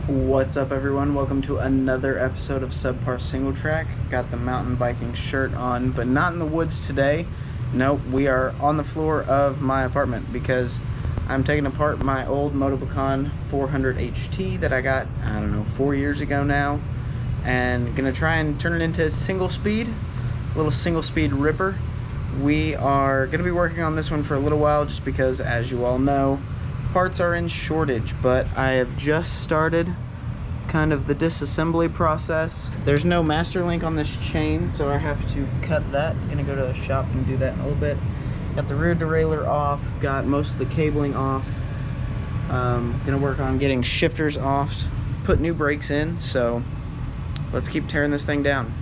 What's up, everyone? Welcome to another episode of Subpar Single Track. Got the mountain biking shirt on, but not in the woods today. Nope, we are on the floor of my apartment because I'm taking apart my old Motopecan 400 HT that I got, 4 years ago now, and gonna try and turn it into single speed, a little single speed ripper. We are gonna be working on this one for a little while just because, as you all know, parts are in shortage, but I have just started kind of the disassembly process. There's no master link on this chain, so I have to cut that. Gonna go to the shop and do that in a little bit. Got the rear derailleur off, got most of the cabling off. Gonna work on getting shifters off, put new brakes in, so let's keep tearing this thing down.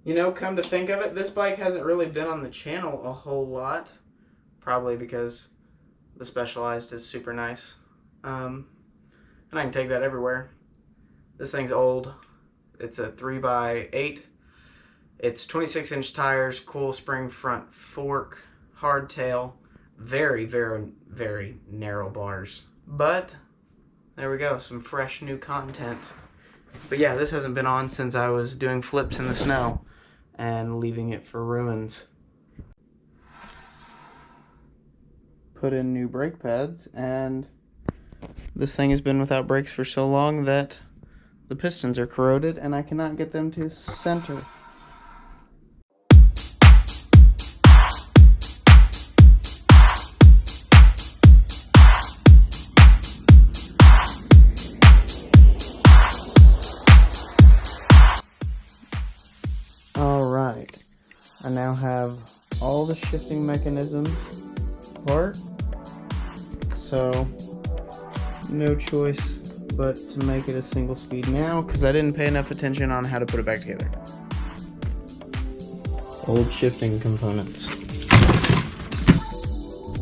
You know, come to think of it, this bike hasn't really been on the channel a whole lot. Probably because the Specialized is super nice. And I can take that everywhere. This thing's old. It's a 3x8. It's 26-inch tires, coil spring front fork, hardtail, very, very, very narrow bars. But there we go, some fresh new content. But yeah, this hasn't been on since I was doing flips in the snow and leaving it for ruins. Put in new brake pads, and this thing has been without brakes for so long that the pistons are corroded and I cannot get them to center. Alright, I now have all the shifting mechanisms apart, so no choice but to make it a single speed now because I didn't pay enough attention on how to put it back together. Old shifting components.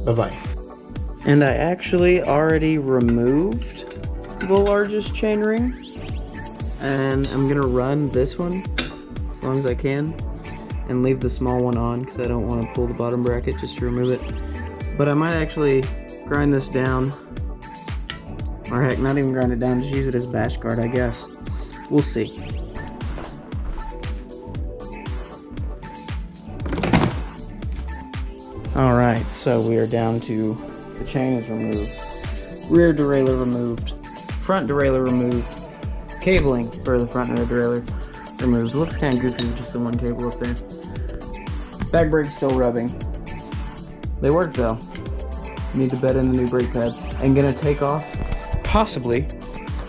Bye-bye. And I actually already removed the largest chainring, and I'm gonna run this one as long as I can and leave the small one on because I don't want to pull the bottom bracket just to remove it. But I might actually grind this down, or heck, not even grind it down, just use it as bash guard, I guess. We'll see. Alright, so we are down to the chain is removed, rear derailleur removed, front derailleur removed, cabling for the front and rear derailleur removed. It looks kind of goofy with just the one cable up there. Back brake's still rubbing. They work though. Need to bed in the new brake pads. And gonna take off possibly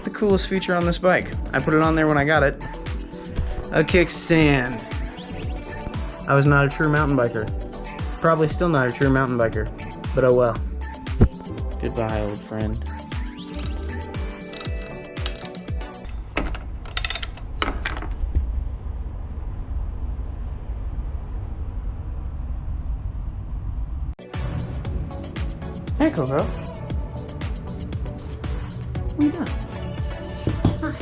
the coolest feature on this bike. I put it on there when I got it. A kickstand. I was not a true mountain biker. Probably still not a true mountain biker. But oh well. Goodbye, old friend. Hey, Coco. What are you doing? Hi.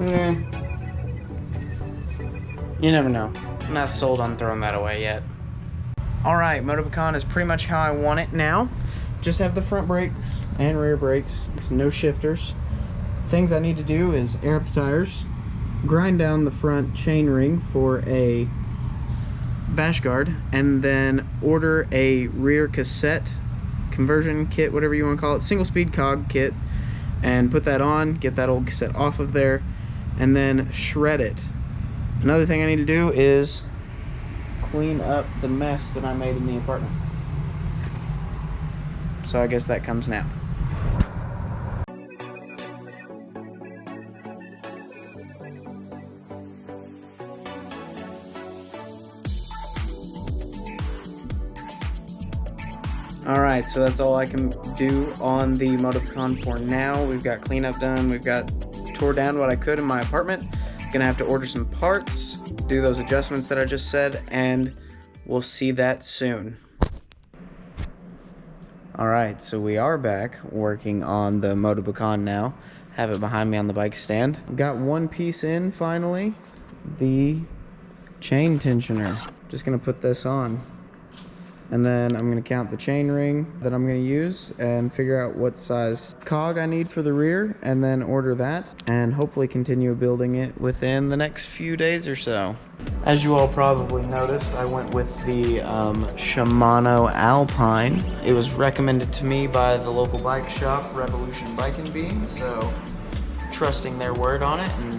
Yeah. You never know. I'm not sold on throwing that away yet. Alright, Motopecan is pretty much how I want it now. Just have the front brakes and rear brakes. No shifters. Things I need to do is air up the tires, grind down the front chain ring for a bash guard, and then order a rear cassette conversion kit, whatever you want to call it, single speed cog kit, and put that on, get that old cassette off of there, and then shred it. Another thing I need to do is clean up the mess that I made in the apartment. So I guess that comes now. Alright, so that's all I can do on the Motovcon for now. We've got cleanup done, we've got tore down what I could in my apartment. Gonna have to order some parts, do those adjustments that I just said, and we'll see that soon. Alright, so we are back working on the Motovcon now. Have it behind me on the bike stand. Got one piece in finally, the chain tensioner. Just gonna put this on. And then I'm gonna count the chain ring that I'm gonna use and figure out what size cog I need for the rear, and then order that and hopefully continue building it within the next few days or so. As you all probably noticed, I went with the Shimano Alpine. It was recommended to me by the local bike shop, Revolution Bike and Beam, so trusting their word on it and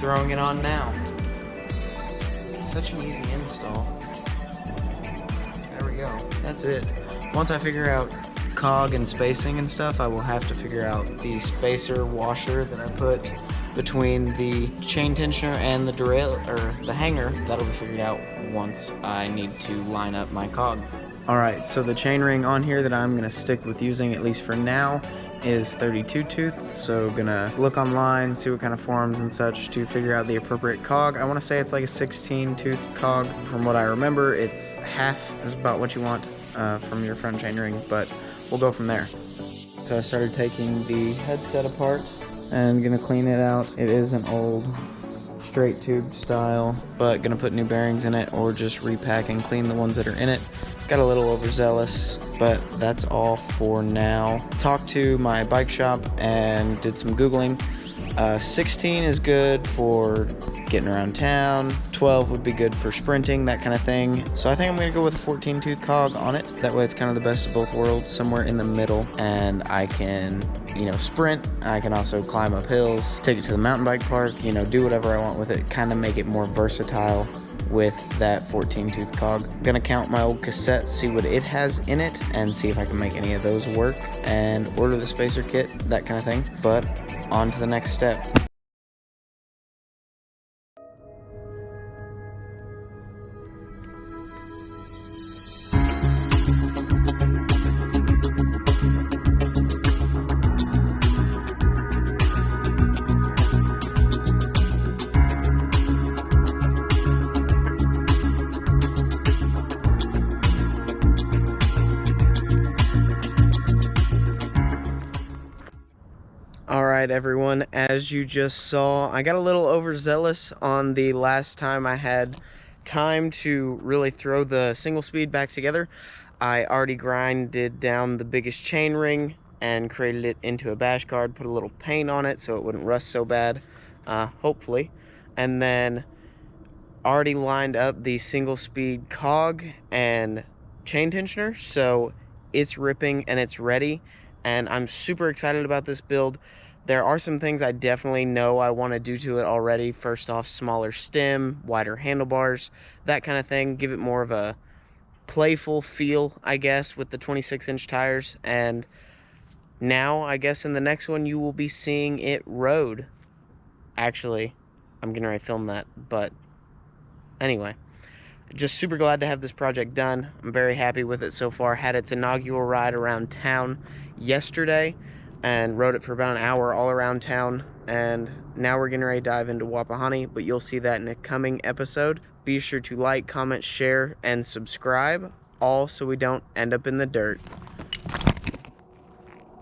throwing it on now. Such an easy install. There we go. That's it. Once I figure out cog and spacing and stuff, I will have to figure out the spacer washer that I put between the chain tensioner and the derail, or the hanger. That'll be figured out once I need to line up my cog. Alright, so the chain ring on here that I'm gonna stick with using, at least for now, is 32 tooth. So gonna look online, see what kind of forums and such to figure out the appropriate cog. I wanna say it's like a 16 tooth cog. From what I remember, it's half is about what you want from your front chain ring, but we'll go from there. So I started taking the headset apart and gonna clean it out. It is an old straight tube style, but gonna put new bearings in it or just repack and clean the ones that are in it. Got a little overzealous, but that's all for now. Talked to my bike shop and did some Googling. 16 is good for getting around town. 12 would be good for sprinting, that kind of thing. So I think I'm gonna go with a 14 tooth cog on it. That way it's kind of the best of both worlds, somewhere in the middle. And I can, sprint. I can also climb up hills, take it to the mountain bike park, do whatever I want with it. Kind of make it more versatile with that 14 tooth cog. Gonna count my old cassette, see what it has in it, and see if I can make any of those work, and order the spacer kit, that kind of thing. But on to the next step. Alright everyone, as you just saw, I got a little overzealous on the last time I had time to really throw the single speed back together. I already grinded down the biggest chain ring and created it into a bash guard, put a little paint on it so it wouldn't rust so bad, hopefully. And then already lined up the single speed cog and chain tensioner, so it's ripping and it's ready. And I'm super excited about this build. There are some things I definitely know I want to do to it already. First off, smaller stem, wider handlebars, that kind of thing. Give it more of a playful feel, I guess, with the 26-inch tires. And now, I guess in the next one, you will be seeing it road. Actually, I'm getting ready to film that, but anyway. Just super glad to have this project done. I'm very happy with it so far. Had its inaugural ride around town yesterday and rode it for about an hour all around town, and now we're getting ready to dive into Wapahani, but you'll see that in a coming episode. Be sure to like, comment, share, and subscribe, all so we don't end up in the dirt.